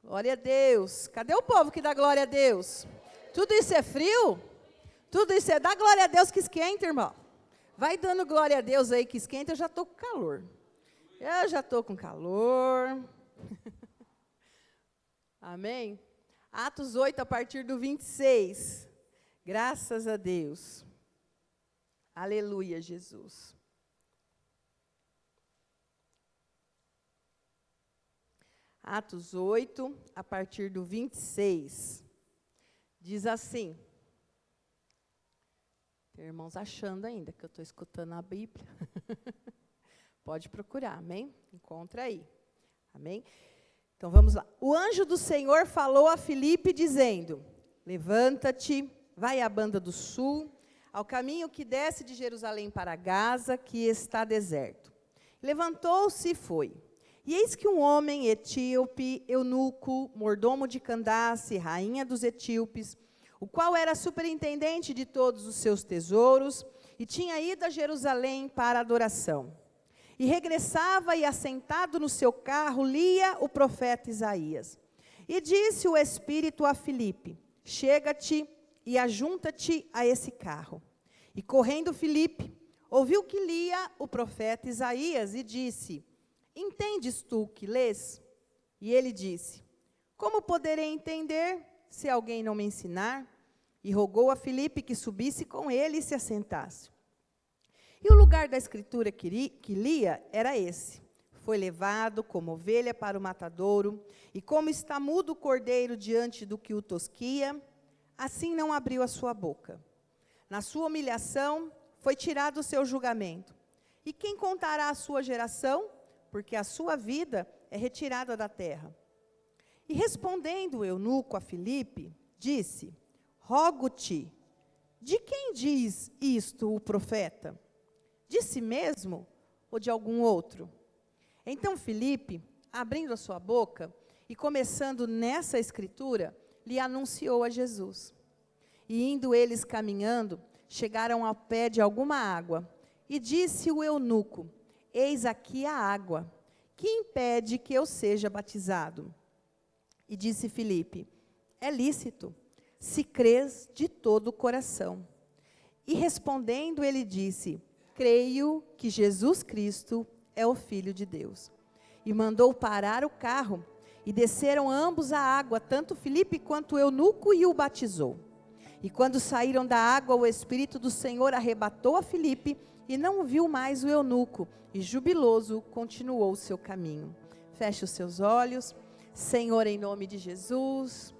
Glória a Deus. Cadê o povo que dá glória a Deus? Tudo isso é frio? Tudo isso é... Dá glória a Deus que esquenta, irmão. Vai dando glória a Deus aí que esquenta, eu já estou com calor. Eu já estou com calor. Amém? Atos 8, a partir do 26. Graças a Deus. Aleluia, Jesus. Atos 8, a partir do 26. Diz assim. Tem irmãos achando ainda que eu estou escutando a Bíblia. Pode procurar, amém? Encontra aí. Amém? Então vamos lá. O anjo do Senhor falou a Filipe dizendo: levanta-te, vai à banda do sul, ao caminho que desce de Jerusalém para Gaza, que está deserto. Levantou-se e foi. E eis que um homem etíope, eunuco, mordomo de Candace, rainha dos etíopes, o qual era superintendente de todos os seus tesouros, e tinha ido a Jerusalém para adoração. E regressava e, assentado no seu carro, lia o profeta Isaías. E disse o Espírito a Filipe: chega-te e ajunta-te a esse carro. E correndo Filipe, ouviu que lia o profeta Isaías e disse: entendes tu o que lês? E ele disse: como poderei entender se alguém não me ensinar? E rogou a Filipe que subisse com ele e se assentasse. E o lugar da escritura que lia era esse: foi levado como ovelha para o matadouro, e como está mudo o cordeiro diante do que o tosquia, assim não abriu a sua boca. Na sua humilhação foi tirado o seu julgamento. E quem contará a sua geração? Porque a sua vida é retirada da terra. E respondendo o eunuco a Filipe, disse: rogo-te, de quem diz isto o profeta? De si mesmo ou de algum outro? Então Filipe, abrindo a sua boca e começando nessa escritura, lhe anunciou a Jesus. E indo eles caminhando, chegaram ao pé de alguma água. E disse o eunuco: eis aqui a água, que impede que eu seja batizado? E disse Filipe: é lícito, se crês de todo o coração. E respondendo ele disse: creio que Jesus Cristo é o Filho de Deus. E mandou parar o carro, e desceram ambos à água, tanto Filipe quanto o eunuco, e o batizou. E quando saíram da água, o Espírito do Senhor arrebatou a Filipe, e não viu mais o eunuco, e jubiloso continuou o seu caminho. Feche os seus olhos. Senhor, em nome de Jesus,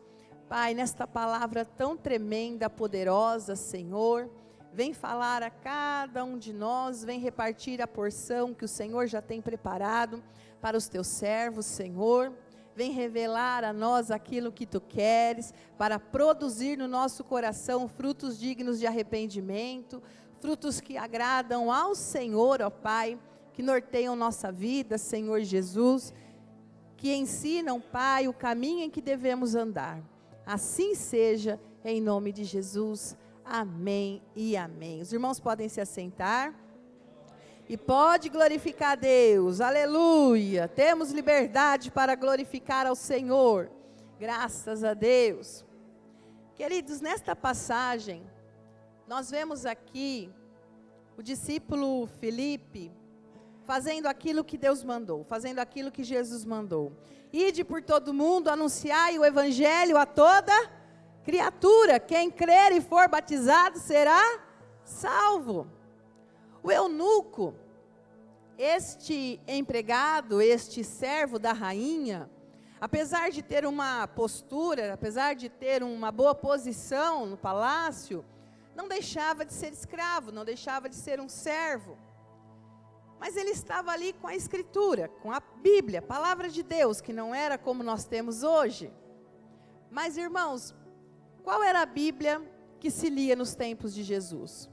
Pai, nesta palavra tão tremenda, poderosa, Senhor, vem falar a cada um de nós, vem repartir a porção que o Senhor já tem preparado para os teus servos, Senhor. Vem revelar a nós aquilo que tu queres, para produzir no nosso coração frutos dignos de arrependimento, frutos que agradam ao Senhor, ó Pai, que norteiam nossa vida, Senhor Jesus, que ensinam, Pai, o caminho em que devemos andar. Assim seja, em nome de Jesus. Amém e amém. Os irmãos podem se assentar. E pode glorificar a Deus. Aleluia. Temos liberdade para glorificar ao Senhor. Graças a Deus. Queridos, nesta passagem, nós vemos aqui o discípulo Filipe fazendo aquilo que Deus mandou, fazendo aquilo que Jesus mandou. Ide por todo mundo, anunciai o evangelho a toda criatura. Quem crer e for batizado será salvo. O eunuco, este empregado, este servo da rainha, apesar de ter uma postura, apesar de ter uma boa posição no palácio, não deixava de ser escravo, não deixava de ser um servo. Mas ele estava ali com a Escritura, com a Bíblia, a Palavra de Deus, que não era como nós temos hoje. Mas, irmãos, qual era a Bíblia que se lia nos tempos de Jesus?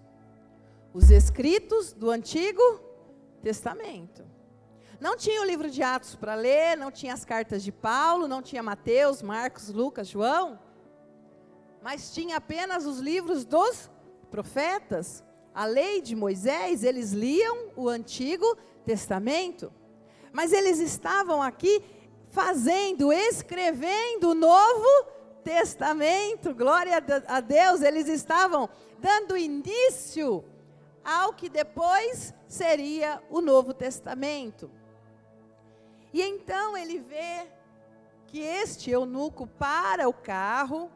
Os escritos do Antigo Testamento. Não tinha o livro de Atos para ler, não tinha as cartas de Paulo, não tinha Mateus, Marcos, Lucas, João, mas tinha apenas os livros dos profetas. A lei de Moisés, eles liam o Antigo Testamento, mas eles estavam aqui escrevendo o Novo Testamento. Glória a Deus, eles estavam dando início ao que depois seria o Novo Testamento. E então ele vê que este eunuco para o carro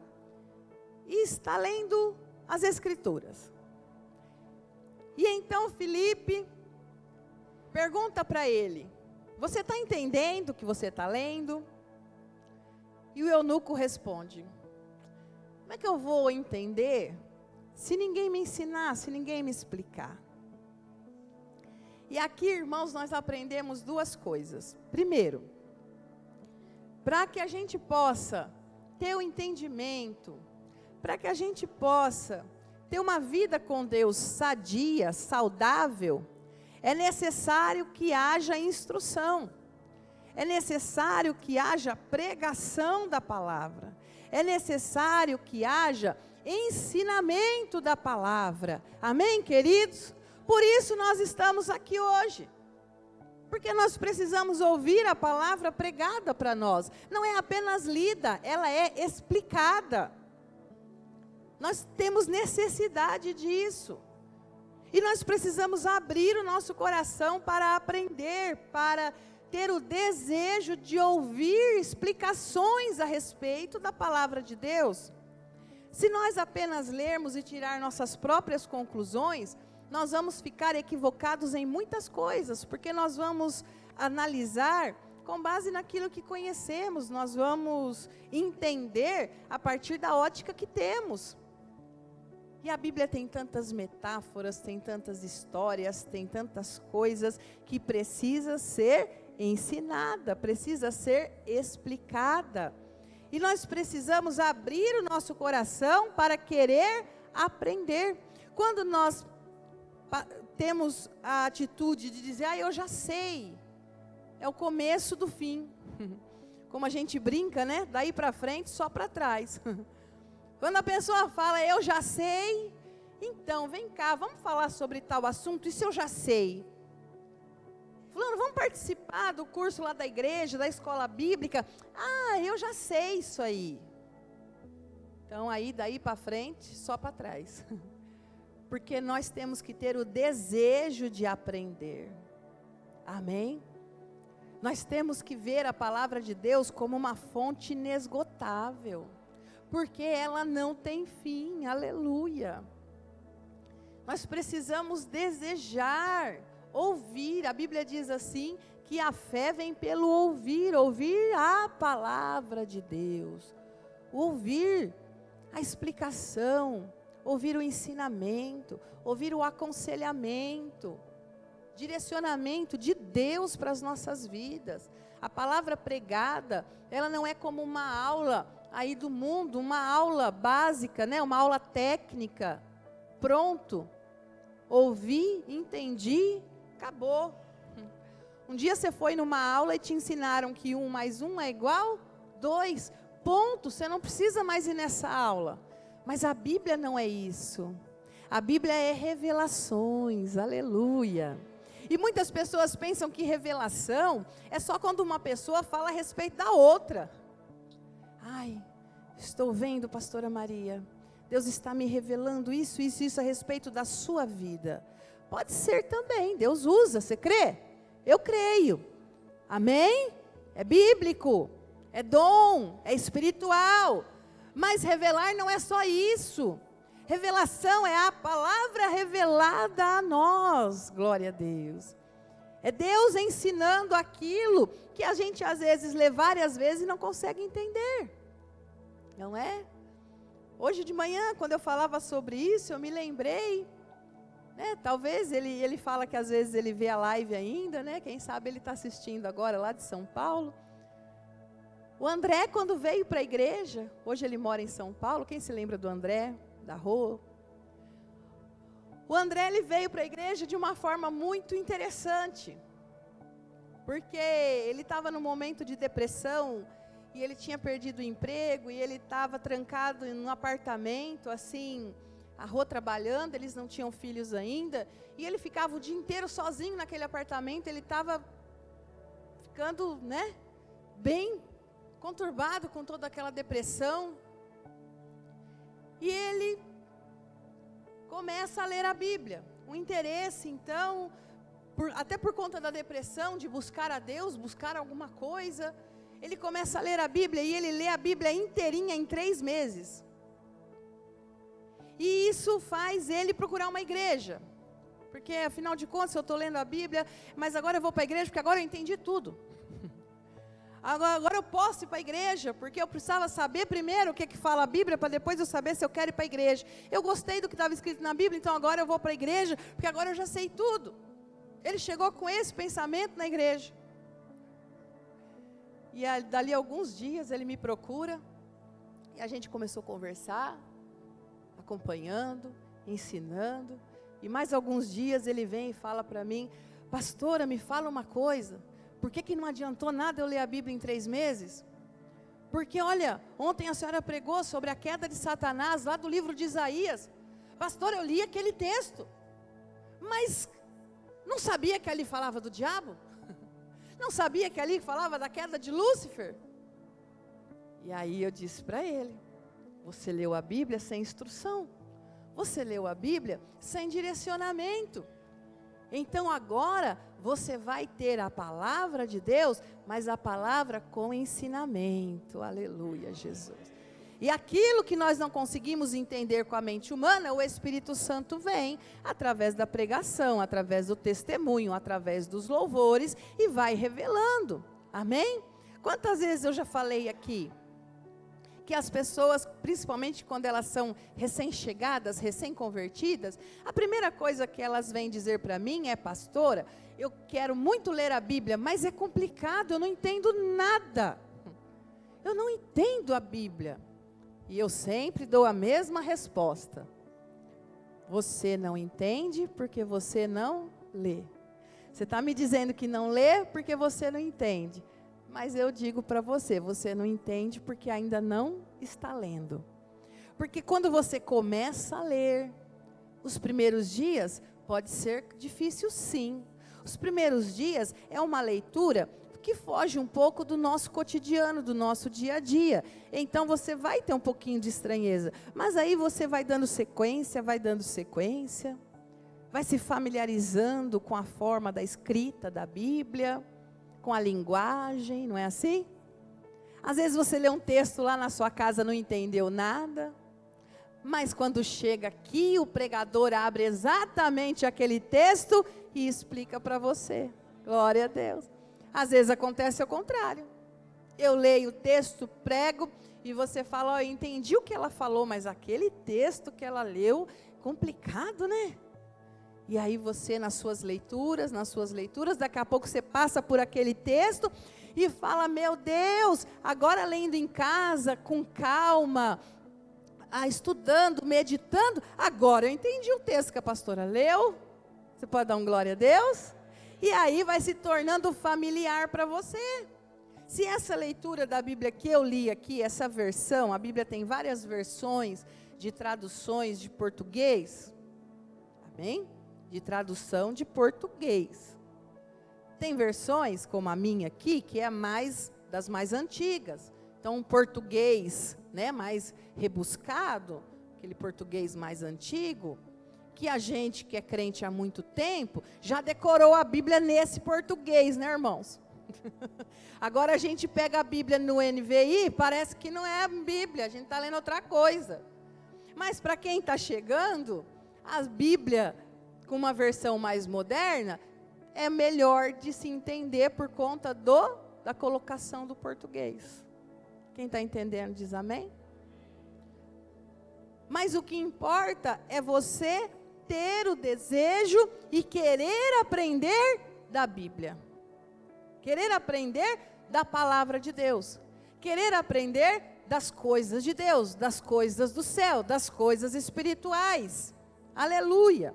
e está lendo as Escrituras. E então Filipe pergunta para ele: você está entendendo o que você está lendo? E o eunuco responde: como é que eu vou entender se ninguém me ensinar, se ninguém me explicar? E aqui, irmãos, nós aprendemos duas coisas. Primeiro, para que a gente possa ter o entendimento, para que a gente possa ter uma vida com Deus sadia, saudável, é necessário que haja instrução. É necessário que haja pregação da palavra. É necessário que haja ensinamento da palavra. Amém, queridos? Por isso nós estamos aqui hoje. Porque nós precisamos ouvir a palavra pregada para nós. Não é apenas lida, ela é explicada. Nós temos necessidade disso. E nós precisamos abrir o nosso coração para aprender, para ter o desejo de ouvir explicações a respeito da palavra de Deus. Se nós apenas lermos e tirar nossas próprias conclusões, nós vamos ficar equivocados em muitas coisas, porque nós vamos analisar com base naquilo que conhecemos, nós vamos entender a partir da ótica que temos. E a Bíblia tem tantas metáforas, tem tantas histórias, tem tantas coisas que precisa ser ensinada, precisa ser explicada. E nós precisamos abrir o nosso coração para querer aprender. Quando nós temos a atitude de dizer, eu já sei, é o começo do fim. Como a gente brinca, né? Daí para frente, só para trás. Quando a pessoa fala, eu já sei, então vem cá, vamos falar sobre tal assunto, isso eu já sei. Fulano, vamos participar do curso lá da igreja, da escola bíblica? Eu já sei isso aí. Então aí, daí para frente, só para trás. Porque nós temos que ter o desejo de aprender. Amém? Nós temos que ver a palavra de Deus como uma fonte inesgotável. Porque ela não tem fim, aleluia. Nós precisamos desejar, ouvir. A Bíblia diz assim, que a fé vem pelo ouvir a palavra de Deus. Ouvir a explicação, ouvir o ensinamento, ouvir o aconselhamento, direcionamento de Deus para as nossas vidas. A palavra pregada, ela não é como uma aula aí do mundo, uma aula básica, né? Uma aula técnica, pronto, ouvi, entendi, acabou. Um dia você foi numa aula e te ensinaram que 1 mais 1 é igual 2, ponto, você não precisa mais ir nessa aula. Mas a Bíblia não é isso, a Bíblia é revelações, aleluia. E muitas pessoas pensam que revelação é só quando uma pessoa fala a respeito da outra. Estou vendo, pastora Maria, Deus está me revelando isso a respeito da sua vida. Pode ser também, Deus usa, você crê? Eu creio, amém? É bíblico, é dom, é espiritual, mas revelar não é só isso. Revelação é a palavra revelada a nós, glória a Deus. É Deus ensinando aquilo que a gente às vezes lê várias vezes e não consegue entender. Não é? Hoje de manhã, quando eu falava sobre isso, eu me lembrei, né? Talvez ele fala que às vezes ele vê a live ainda, né? Quem sabe ele está assistindo agora lá de São Paulo. O André, quando veio para a igreja, hoje ele mora em São Paulo, quem se lembra do André, da Rô? O André, ele veio para a igreja de uma forma muito interessante, porque ele estava num momento de depressão, e ele tinha perdido o emprego, e ele estava trancado em um apartamento, assim, a Rô trabalhando, eles não tinham filhos ainda, e ele ficava o dia inteiro sozinho naquele apartamento, ele estava ficando, né, bem conturbado com toda aquela depressão. E ele começa a ler a Bíblia. O interesse, então, até por conta da depressão, de buscar a Deus, buscar alguma coisa, ele começa a ler a Bíblia, e ele lê a Bíblia inteirinha em 3 meses. E isso faz ele procurar uma igreja. Porque, afinal de contas, eu estou lendo a Bíblia, mas agora eu vou para a igreja, porque agora eu entendi tudo. Agora eu posso ir para a igreja, porque eu precisava saber primeiro o que fala a Bíblia, para depois eu saber se eu quero ir para a igreja. Eu gostei do que estava escrito na Bíblia, então agora eu vou para a igreja, porque agora eu já sei tudo. Ele chegou com esse pensamento na igreja. E dali a alguns dias ele me procura, e a gente começou a conversar, acompanhando, ensinando, e mais alguns dias ele vem e fala para mim: pastora, me fala uma coisa, por que não adiantou nada eu ler a Bíblia em 3 meses? Porque olha, ontem a senhora pregou sobre a queda de Satanás, lá do livro de Isaías. Pastora, eu li aquele texto, mas não sabia que ali falava do diabo? Não sabia que ali falava da queda de Lúcifer? E aí eu disse para ele: você leu a Bíblia sem instrução, você leu a Bíblia sem direcionamento. Então agora você vai ter a palavra de Deus, mas a palavra com ensinamento. Aleluia, Jesus. E aquilo que nós não conseguimos entender com a mente humana, o Espírito Santo vem através da pregação, através do testemunho, através dos louvores, e vai revelando. Amém? Quantas vezes eu já falei aqui que as pessoas, principalmente quando elas são recém-chegadas, recém-convertidas, a primeira coisa que elas vêm dizer para mim é: pastora, eu quero muito ler a Bíblia, mas é complicado, eu não entendo nada. Eu não entendo a Bíblia. E eu sempre dou a mesma resposta: você não entende porque você não lê. Você está me dizendo que não lê porque você não entende. Mas eu digo para você, você não entende porque ainda não está lendo. Porque quando você começa a ler, os primeiros dias pode ser difícil, sim. Os primeiros dias é uma leitura que foge um pouco do nosso cotidiano, do nosso dia a dia. Então você vai ter um pouquinho de estranheza. Mas aí você vai dando sequência, vai se familiarizando com a forma da escrita da Bíblia, com a linguagem, não é assim? Às vezes você lê um texto lá na sua casa, não entendeu nada, mas quando chega aqui, o pregador abre exatamente aquele texto e explica para você. Glória a Deus. Às vezes acontece ao contrário. Eu leio o texto, prego, e você fala: ó, eu entendi o que ela falou, mas aquele texto que ela leu, complicado, né? E aí você, nas suas leituras, daqui a pouco você passa por aquele texto e fala: meu Deus, agora lendo em casa, com calma, estudando, meditando, agora eu entendi o texto que a pastora leu. Você pode dar um glória a Deus? E aí vai se tornando familiar para você. Se essa leitura da Bíblia que eu li aqui, essa versão, a Bíblia tem várias versões de traduções de português, amém? De tradução de português. Tem versões, como a minha aqui, que é das mais antigas. Então, um português, né, mais rebuscado, aquele português mais antigo, que a gente que é crente há muito tempo, já decorou a Bíblia nesse português, né, irmãos? Agora a gente pega a Bíblia no NVI, parece que não é a Bíblia, a gente está lendo outra coisa. Mas para quem está chegando, a Bíblia com uma versão mais moderna, é melhor de se entender por conta da colocação do português. Quem está entendendo diz amém? Mas o que importa é você ter o desejo e querer aprender da Bíblia. Querer aprender da palavra de Deus. Querer aprender das coisas de Deus, das coisas do céu, das coisas espirituais. Aleluia!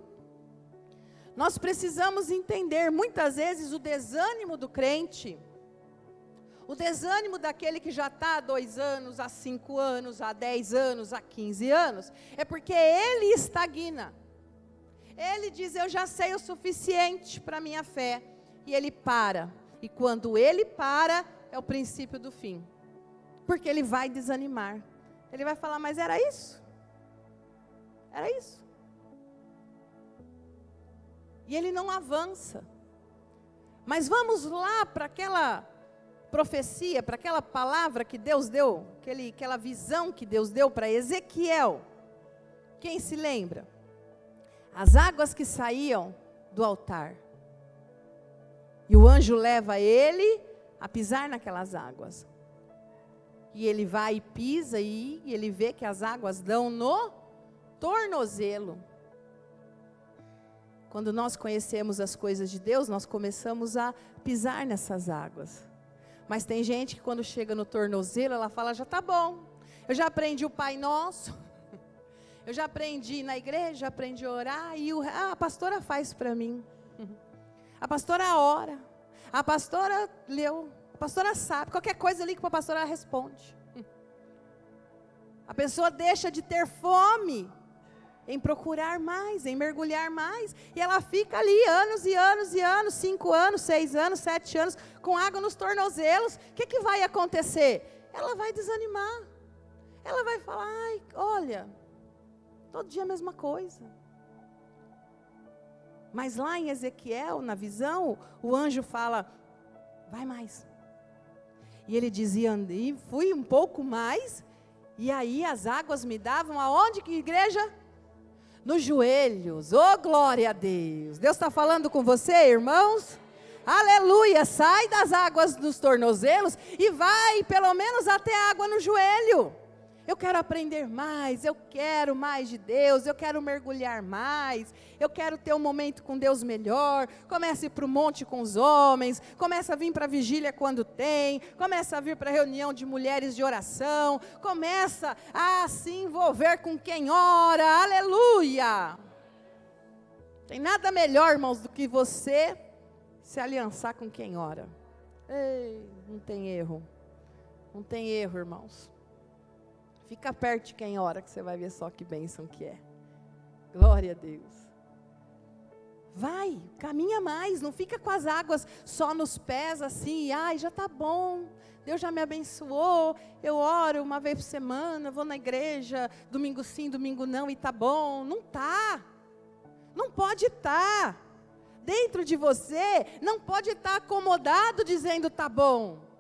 Nós precisamos entender, muitas vezes, o desânimo do crente, o desânimo daquele que já está há 2 anos, há 5 anos, há 10 anos, há 15 anos, é porque ele estagna. Ele diz: eu já sei o suficiente para a minha fé, e ele para. E quando ele para, é o princípio do fim. Porque ele vai desanimar. Ele vai falar, mas era isso? Era isso. E ele não avança. Mas vamos lá para aquela profecia, para aquela palavra que Deus deu, aquela visão que Deus deu para Ezequiel. Quem se lembra? As águas que saíam do altar. E o anjo leva ele a pisar naquelas águas. E ele vai e pisa e ele vê que as águas dão no tornozelo. Quando nós conhecemos as coisas de Deus, nós começamos a pisar nessas águas. Mas tem gente que quando chega no tornozelo, ela fala, já está bom. Eu já aprendi o Pai Nosso. Eu já aprendi na igreja, aprendi a orar. E a pastora faz para mim. A pastora ora. A pastora leu. A pastora sabe. Qualquer coisa ali que a pastora responde. A pessoa deixa de ter fome em procurar mais, em mergulhar mais, e ela fica ali anos e anos e anos, 5 anos, 6 anos, 7 anos, com água nos tornozelos. O que vai acontecer? Ela vai desanimar, ela vai falar, ai, olha, todo dia a mesma coisa. Mas lá em Ezequiel, na visão, o anjo fala, vai mais. E ele dizia, e fui um pouco mais, e aí as águas me davam aonde, que igreja? Nos joelhos. Oh, glória a Deus. Deus está falando com você, irmãos? Aleluia, sai das águas dos tornozelos e vai pelo menos até a água no joelho. Eu quero aprender mais, eu quero mais de Deus, eu quero mergulhar mais, eu quero ter um momento com Deus melhor. Comece a ir para o monte com os homens, começa a vir para a vigília quando tem, começa a vir para a reunião de mulheres de oração, começa a se envolver com quem ora, aleluia. Tem nada melhor, irmãos, do que você se aliançar com quem ora. Ei, não tem erro, não tem erro, irmãos. Fica perto de quem ora, que você vai ver só que bênção que é. Glória a Deus. Vai, caminha mais, não fica com as águas só nos pés assim, ai, já está bom, Deus já me abençoou, eu oro uma vez por semana, vou na igreja, domingo sim, domingo não, e está bom. Não está, não pode estar. Dentro de você, não pode estar acomodado dizendo está bom.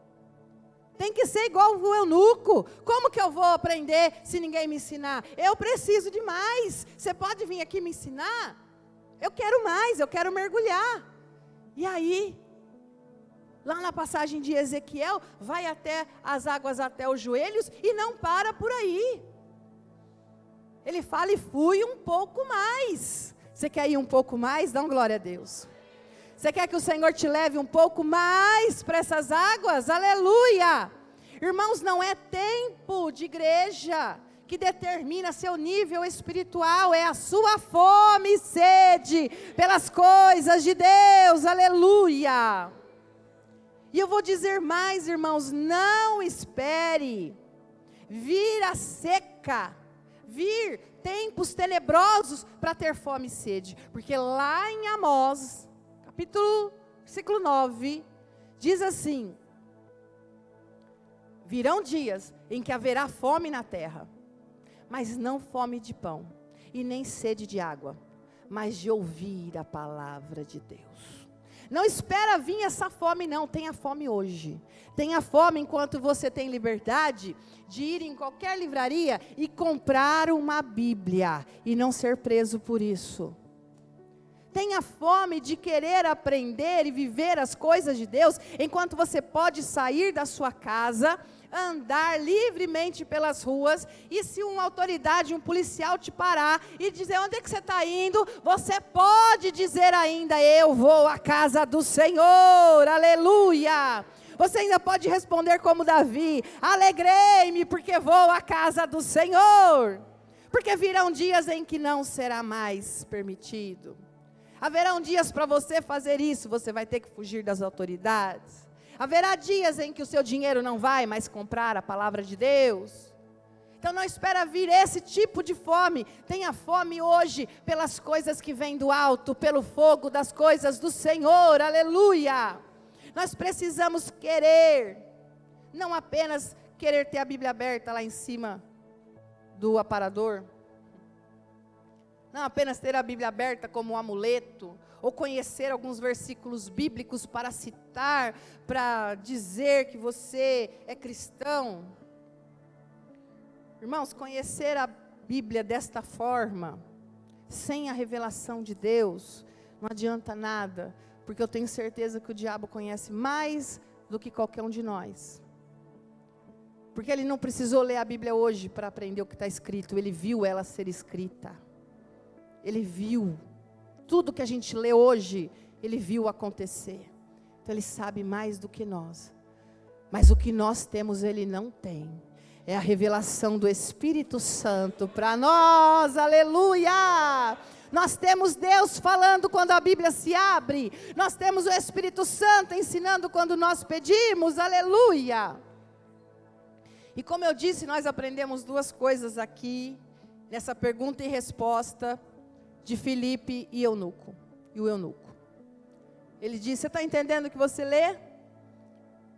Tem que ser igual o eunuco. Como que eu vou aprender se ninguém me ensinar? Eu preciso de mais. Você pode vir aqui me ensinar? Eu quero mais, eu quero mergulhar. E aí, lá na passagem de Ezequiel, vai até as águas até os joelhos e não para por aí. Ele fala, e fui um pouco mais. Você quer ir um pouco mais? Dá glória a Deus. Você quer que o Senhor te leve um pouco mais para essas águas? Aleluia! Irmãos, não é tempo de igreja que determina seu nível espiritual, é a sua fome e sede pelas coisas de Deus, aleluia! E eu vou dizer mais, irmãos, não espere vir a seca, vir tempos tenebrosos para ter fome e sede, porque lá em Amós, versículo 9, diz assim, virão dias em que haverá fome na terra, mas não fome de pão, e nem sede de água, mas de ouvir a palavra de Deus. Não espera vir essa fome não, tenha fome hoje. Tenha fome enquanto você tem liberdade de ir em qualquer livraria e comprar uma Bíblia, e não ser preso por isso. Tenha fome de querer aprender e viver as coisas de Deus, enquanto você pode sair da sua casa, andar livremente pelas ruas, e se uma autoridade, um policial te parar e dizer, onde é que você está indo? Você pode dizer ainda, eu vou à casa do Senhor, aleluia! Você ainda pode responder como Davi, alegrei-me porque vou à casa do Senhor, porque virão dias em que não será mais permitido. Haverão dias para você fazer isso, você vai ter que fugir das autoridades. Haverá dias em que o seu dinheiro não vai mais comprar a palavra de Deus. Então não espera vir esse tipo de fome. Tenha fome hoje pelas coisas que vêm do alto, pelo fogo das coisas do Senhor, aleluia. Nós precisamos querer Não apenas querer ter a Bíblia aberta lá em cima do aparador. Não apenas ter a Bíblia aberta como um amuleto, ou conhecer alguns versículos bíblicos para citar, para dizer que você é cristão. Irmãos, conhecer a Bíblia desta forma, sem a revelação de Deus, não adianta nada, porque eu tenho certeza que o diabo conhece mais do que qualquer um de nós. Porque ele não precisou ler a Bíblia hoje para aprender o que está escrito, ele viu ela ser escrita. Ele viu. Tudo que a gente lê hoje, ele viu acontecer. Então ele sabe mais do que nós. Mas o que nós temos, ele não tem. É a revelação do Espírito Santo para nós, aleluia! Nós temos Deus falando quando a Bíblia se abre. Nós temos o Espírito Santo ensinando quando nós pedimos, aleluia! E como eu disse, nós aprendemos duas coisas aqui, nessa pergunta e resposta de Filipe e o eunuco. Ele disse, você está entendendo o que você lê?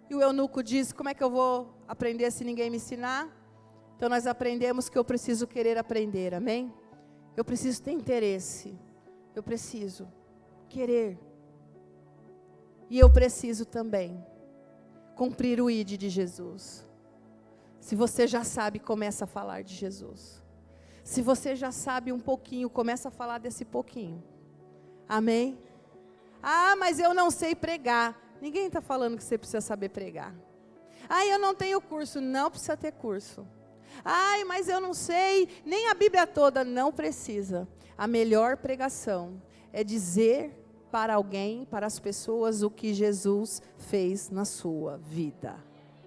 E o eunuco disse, como é que eu vou aprender se ninguém me ensinar? Então nós aprendemos que eu preciso querer aprender, amém? Eu preciso ter interesse, eu preciso querer. E eu preciso também cumprir o ID de Jesus. Se você já sabe, começa a falar de Jesus. Se você já sabe um pouquinho, começa a falar desse pouquinho. Amém? Ah, mas eu não sei pregar. Ninguém está falando que você precisa saber pregar. Ah, eu não tenho curso. Não precisa ter curso. Ai, mas eu não sei, nem a Bíblia toda. Não precisa. A melhor pregação é dizer para alguém, para as pessoas, o que Jesus fez na sua vida.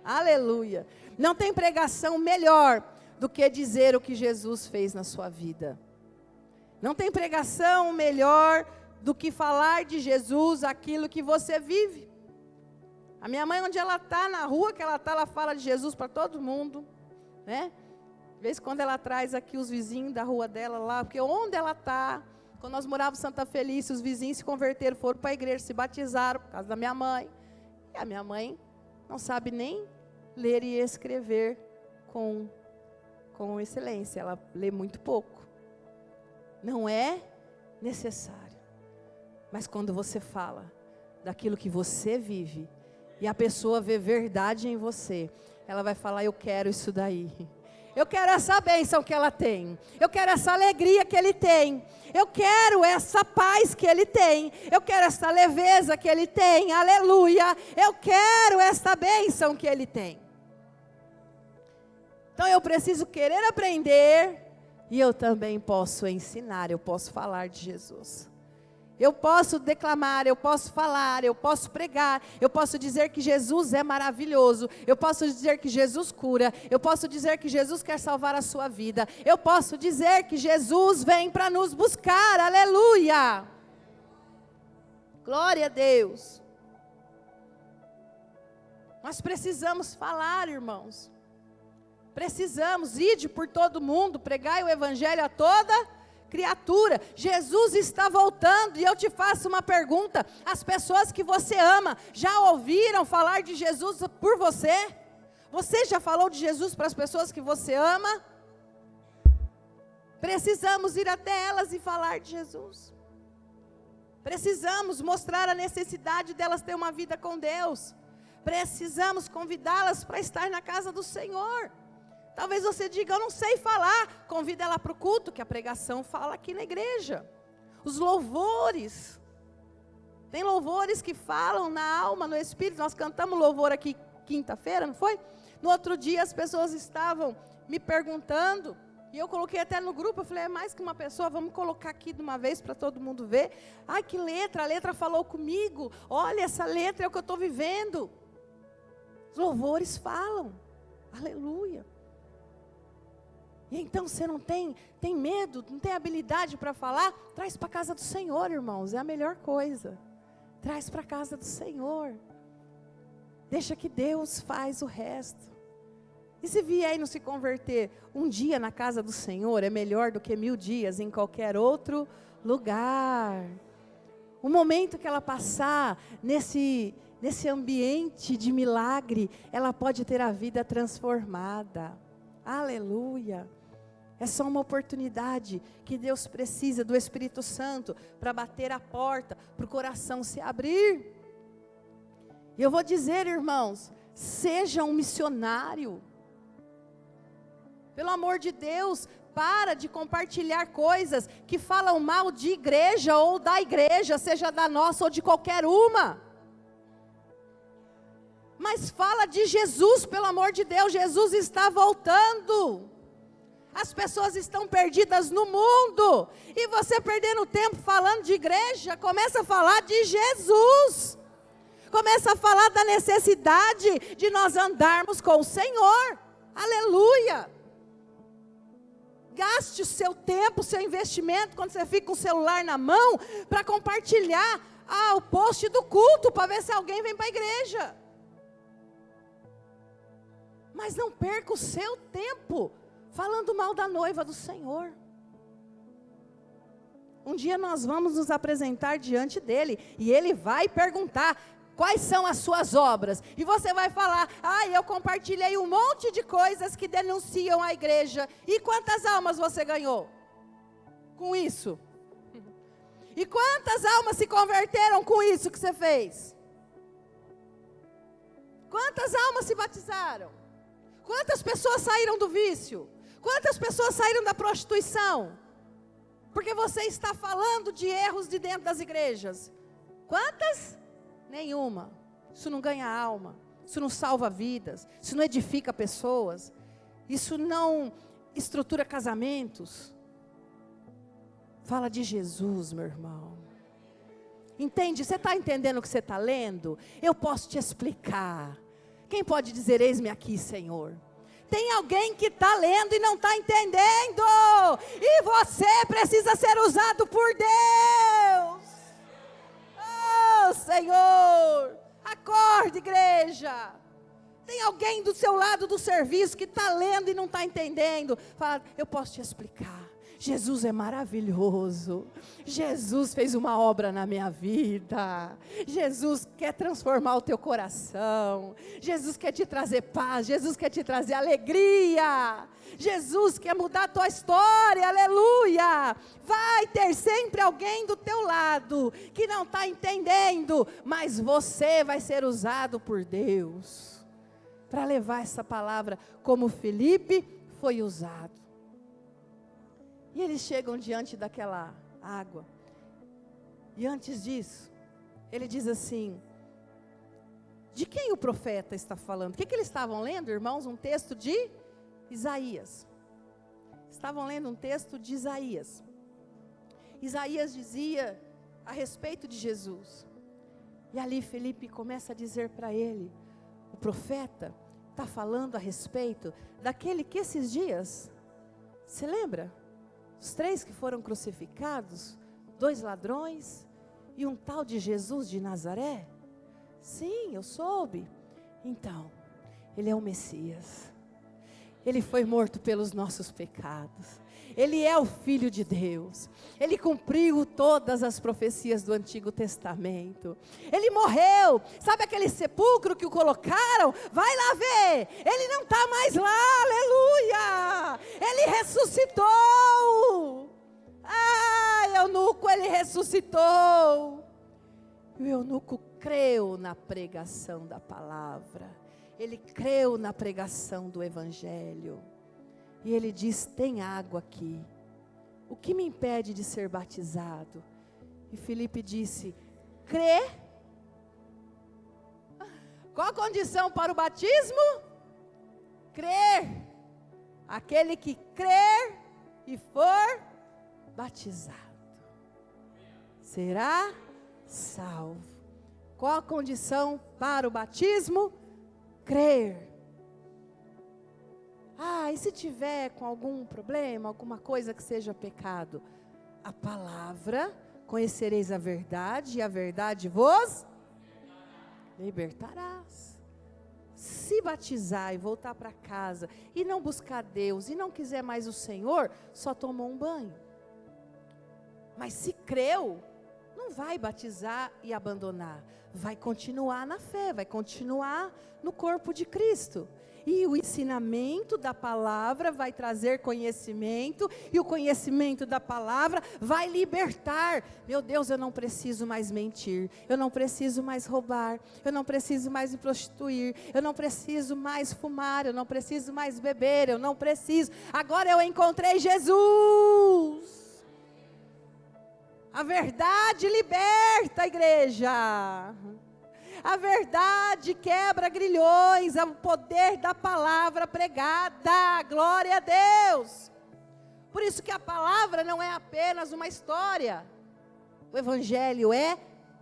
Aleluia. Não tem pregação melhor do que dizer o que Jesus fez na sua vida. Não tem pregação melhor do que falar de Jesus, aquilo que você vive. A minha mãe, onde ela está, na rua que ela está, ela fala de Jesus para todo mundo, né? De vez em quando ela traz aqui os vizinhos da rua dela lá, porque onde ela está, quando nós morávamos em Santa Felícia, os vizinhos se converteram, foram para a igreja, se batizaram, por causa da minha mãe. E a minha mãe não sabe nem ler e escrever com excelência, ela lê muito pouco. Não é necessário. Mas quando você fala daquilo que você vive, e a pessoa vê verdade em você, ela vai falar, eu quero isso daí. Eu quero essa bênção que ela tem. Eu quero essa alegria que ele tem. Eu quero essa paz que ele tem. Eu quero essa leveza que ele tem. Aleluia. Eu quero essa bênção que ele tem. Então eu preciso querer aprender e eu também posso ensinar, eu posso falar de Jesus. Eu posso declamar, eu posso falar, eu posso pregar, eu posso dizer que Jesus é maravilhoso, eu posso dizer que Jesus cura, eu posso dizer que Jesus quer salvar a sua vida, eu posso dizer que Jesus vem para nos buscar, aleluia! Glória a Deus! Nós precisamos falar, irmãos. Precisamos ir por todo mundo, pregai o evangelho a toda criatura. Jesus está voltando e eu te faço uma pergunta. As pessoas que você ama, já ouviram falar de Jesus por você? Você já falou de Jesus para as pessoas que você ama? Precisamos ir até elas e falar de Jesus. Precisamos mostrar a necessidade delas ter uma vida com Deus. Precisamos convidá-las para estar na casa do Senhor. Talvez você diga, eu não sei falar. Convida ela para o culto, que a pregação fala aqui na igreja. Os louvores. Tem louvores que falam na alma, no espírito. Nós cantamos louvor aqui quinta-feira, não foi? No outro dia as pessoas estavam me perguntando. E eu coloquei até no grupo, eu falei, é mais que uma pessoa, vamos colocar aqui de uma vez para todo mundo ver. Ai, que letra, a letra falou comigo. Olha, essa letra é o que eu estou vivendo. Os louvores falam. Aleluia. E então você não tem medo, não tem habilidade para falar? Traz para a casa do Senhor, irmãos, é a melhor coisa. Traz para a casa do Senhor. Deixa que Deus faz o resto. E se vier e não se converter, um dia na casa do Senhor é melhor do que 1000 dias em qualquer outro lugar. O momento que ela passar nesse ambiente de milagre, ela pode ter a vida transformada. Aleluia. É só uma oportunidade que Deus precisa do Espírito Santo para bater a porta, para o coração se abrir. E eu vou dizer, irmãos, seja um missionário. Pelo amor de Deus, para de compartilhar coisas que falam mal de igreja ou da igreja, seja da nossa ou de qualquer uma. Mas fala de Jesus, pelo amor de Deus, Jesus está voltando. As pessoas estão perdidas no mundo, e você perdendo tempo falando de igreja, começa a falar de Jesus. Começa a falar da necessidade de nós andarmos com o Senhor. Aleluia. Gaste o seu tempo, o seu investimento, quando você fica com o celular na mão, para compartilhar o post do culto, para ver se alguém vem para a igreja. Mas não perca o seu tempo falando mal da noiva do Senhor. Um dia nós vamos nos apresentar diante dele, e ele vai perguntar: quais são as suas obras? E você vai falar: eu compartilhei um monte de coisas que denunciam a igreja. E quantas almas você ganhou com isso? E quantas almas se converteram com isso que você fez? Quantas almas se batizaram? Quantas pessoas saíram do vício? Quantas pessoas saíram da prostituição? Porque você está falando de erros de dentro das igrejas. Quantas? Nenhuma. Isso não ganha alma, isso não salva vidas, isso não edifica pessoas, isso não estrutura casamentos. Fala de Jesus, meu irmão. Entende? Você está entendendo o que você está lendo? Eu posso te explicar. Quem pode dizer: eis-me aqui, Senhor? Tem alguém que está lendo e não está entendendo, e você precisa ser usado por Deus. Oh, Senhor, acorde, igreja. Tem alguém do seu lado do serviço que está lendo e não está entendendo. Fala: eu posso te explicar. Jesus é maravilhoso. Jesus fez uma obra na minha vida. Jesus quer transformar o teu coração. Jesus quer te trazer paz. Jesus quer te trazer alegria. Jesus quer mudar a tua história. Aleluia. Vai ter sempre alguém do teu lado que não está entendendo, mas você vai ser usado por Deus para levar essa palavra como Filipe foi usado. E eles chegam diante daquela água. E antes disso, ele diz assim: de quem o profeta está falando? O que eles estavam lendo, irmãos? Um texto de Isaías. Estavam lendo um texto de Isaías. Isaías dizia a respeito de Jesus. E ali Filipe começa a dizer para ele: o profeta está falando a respeito daquele que esses dias, você lembra? Os 3 que foram crucificados, 2 ladrões e um tal de Jesus de Nazaré? Sim, eu soube. Então, ele é o Messias. Ele foi morto pelos nossos pecados. Ele é o Filho de Deus. Ele cumpriu todas as profecias do Antigo Testamento. Ele morreu. Sabe aquele sepulcro que o colocaram? Vai lá ver. Ele não está mais lá. Aleluia. Ele ressuscitou. Eunuco, ele ressuscitou. E o eunuco creu na pregação da palavra. Ele creu na pregação do Evangelho. E ele diz: tem água aqui. O que me impede de ser batizado? E Filipe disse: crê. Qual a condição para o batismo? Crer. Aquele que crer e for batizado será salvo. Qual a condição para o batismo? Crer. E se tiver com algum problema, alguma coisa que seja pecado? A palavra, conhecereis a verdade, e a verdade vos libertarás. Se batizar e voltar para casa, e não buscar Deus, e não quiser mais o Senhor, só tomou um banho. Mas se creu, não vai batizar e abandonar. Vai continuar na fé, vai continuar no corpo de Cristo. E o ensinamento da palavra vai trazer conhecimento, e o conhecimento da palavra vai libertar. Meu Deus, eu não preciso mais mentir, eu não preciso mais roubar, eu não preciso mais me prostituir, eu não preciso mais fumar, eu não preciso mais beber, eu não preciso. Agora eu encontrei Jesus. A verdade liberta, igreja. A verdade quebra grilhões, é o poder da palavra pregada, glória a Deus. Por isso que a palavra não é apenas uma história, o evangelho é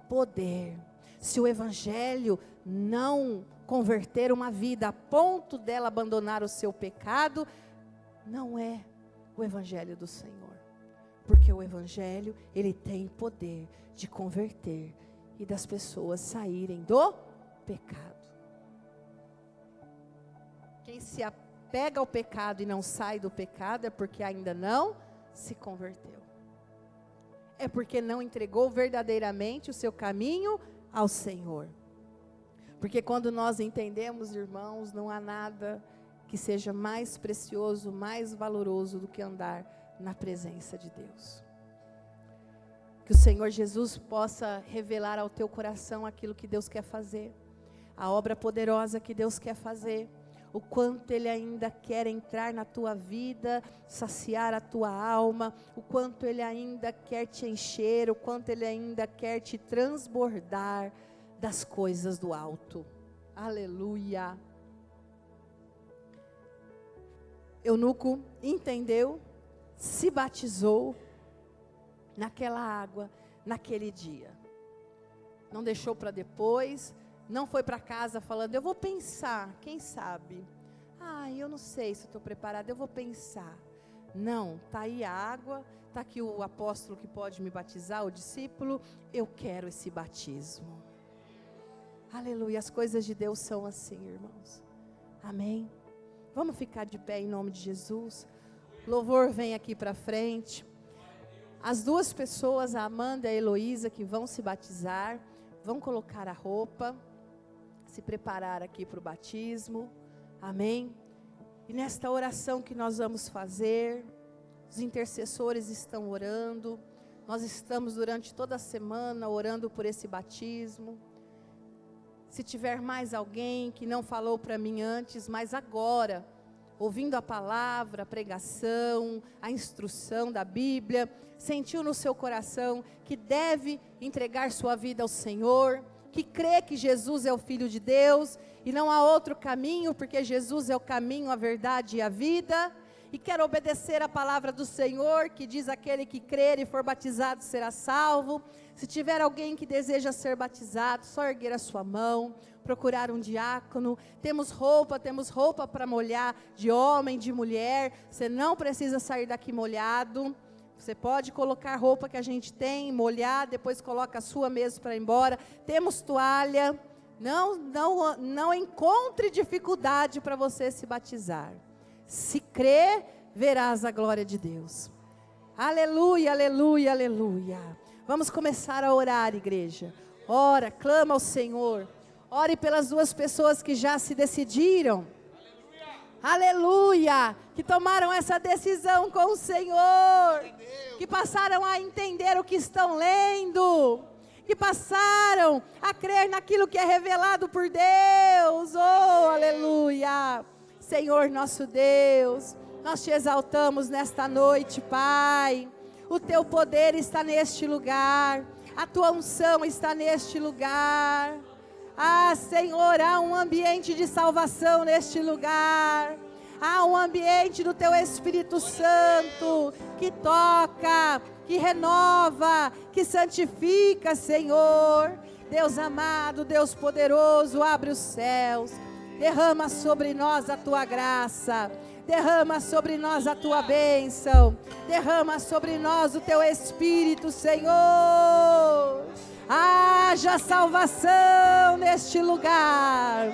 poder. Se o evangelho não converter uma vida a ponto dela abandonar o seu pecado, não é o evangelho do Senhor. Porque o evangelho, ele tem poder de converter e das pessoas saírem do pecado. Quem se apega ao pecado e não sai do pecado é porque ainda não se converteu. É porque não entregou verdadeiramente o seu caminho ao Senhor. Porque quando nós entendemos, irmãos, não há nada que seja mais precioso, mais valoroso do que andar na presença de Deus. Que o Senhor Jesus possa revelar ao teu coração aquilo que Deus quer fazer, a obra poderosa que Deus quer fazer, o quanto Ele ainda quer entrar na tua vida, saciar a tua alma, o quanto Ele ainda quer te encher, o quanto Ele ainda quer te transbordar das coisas do alto. Aleluia. Eunuco entendeu, se batizou naquela água, naquele dia. Não deixou para depois, não foi para casa falando, eu vou pensar, quem sabe? Eu não sei se estou preparada, eu vou pensar. Não, está aí a água, está aqui o apóstolo que pode me batizar, o discípulo, eu quero esse batismo. Aleluia, as coisas de Deus são assim, irmãos. Amém? Vamos ficar de pé em nome de Jesus. Louvor vem aqui para frente. As duas pessoas, a Amanda e a Heloísa, que vão se batizar, vão colocar a roupa, se preparar aqui para o batismo. Amém? E nesta oração que nós vamos fazer, os intercessores estão orando, nós estamos durante toda a semana orando por esse batismo. Se tiver mais alguém que não falou para mim antes, mas agora, ouvindo a palavra, a pregação, a instrução da Bíblia, sentiu no seu coração que deve entregar sua vida ao Senhor, que crê que Jesus é o Filho de Deus e não há outro caminho, porque Jesus é o caminho, a verdade e a vida, e quer obedecer a palavra do Senhor, que diz: aquele que crer e for batizado será salvo. Se tiver alguém que deseja ser batizado, só erguer a sua mão, procurar um diácono. Temos roupa para molhar, de homem, de mulher. Você não precisa sair daqui molhado. Você pode colocar roupa que a gente tem, molhar, depois coloca a sua mesmo para ir embora. Temos toalha. Não encontre dificuldade para você se batizar. Se crer, verás a glória de Deus. Aleluia, aleluia, aleluia. Vamos começar a orar, igreja. Ora, clama ao Senhor. Ore pelas duas pessoas que já se decidiram. Aleluia. Que tomaram essa decisão com o Senhor. Que passaram a entender o que estão lendo. Que passaram a crer naquilo que é revelado por Deus. Oh, aleluia. Senhor nosso Deus, nós te exaltamos nesta noite, Pai. O teu poder está neste lugar, a tua unção está neste lugar. Senhor, há um ambiente de salvação neste lugar. Há um ambiente do teu Espírito Santo que toca, que renova, que santifica, Senhor. Deus amado, Deus poderoso, abre os céus. Derrama sobre nós a tua graça, derrama sobre nós a tua bênção, derrama sobre nós o teu Espírito, Senhor. Haja salvação neste lugar,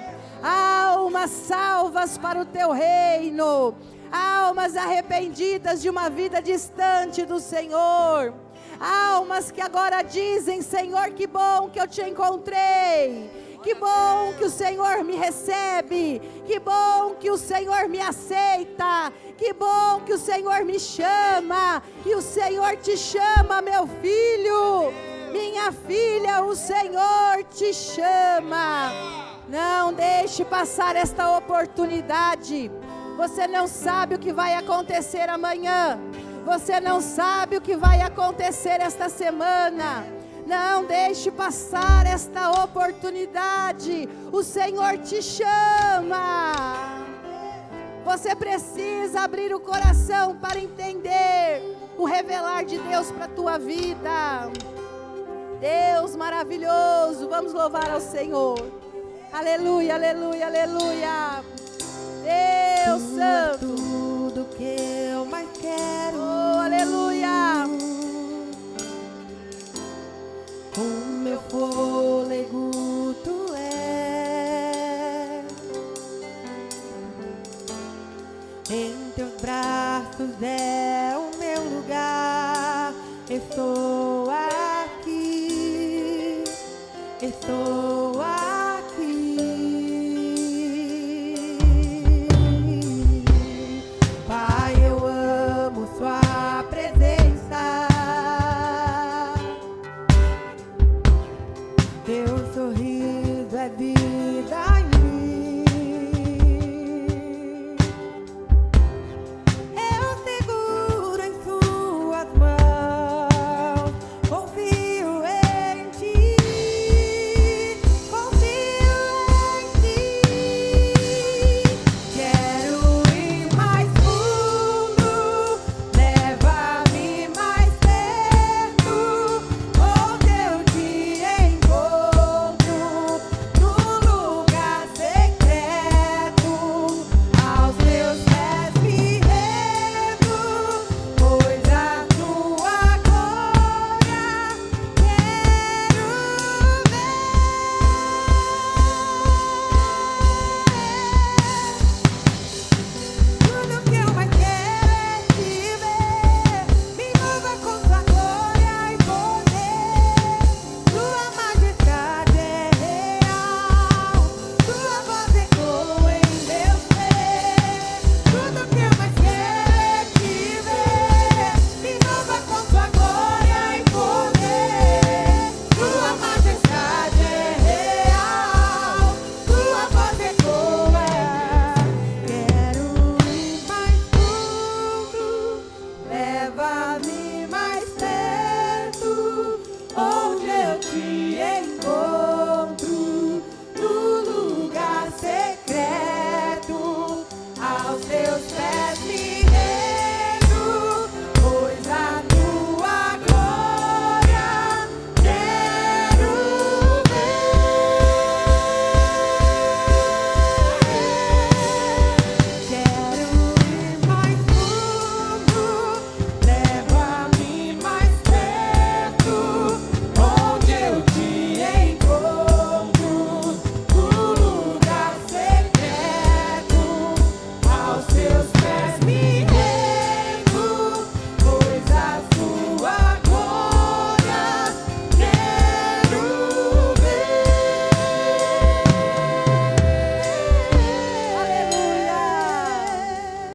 almas salvas para o teu reino, almas arrependidas de uma vida distante do Senhor, Almas que agora dizem: Senhor, que bom que eu te encontrei. Que bom que o Senhor me recebe. Que bom que o Senhor me aceita. Que bom que o Senhor me chama. E o Senhor te chama, meu filho. Minha filha, o Senhor te chama. Não deixe passar esta oportunidade. Você não sabe o que vai acontecer amanhã. Você não sabe o que vai acontecer esta semana. Não deixe passar esta oportunidade. O Senhor te chama. Você precisa abrir o coração para entender o revelar de Deus para a tua vida. Deus maravilhoso, vamos louvar ao Senhor. Aleluia, aleluia, aleluia. Deus santo, tudo que eu mais quero. Oh, aleluia. O meu fôlego tu és. Em teus braços é o meu lugar. Estou aqui. Estou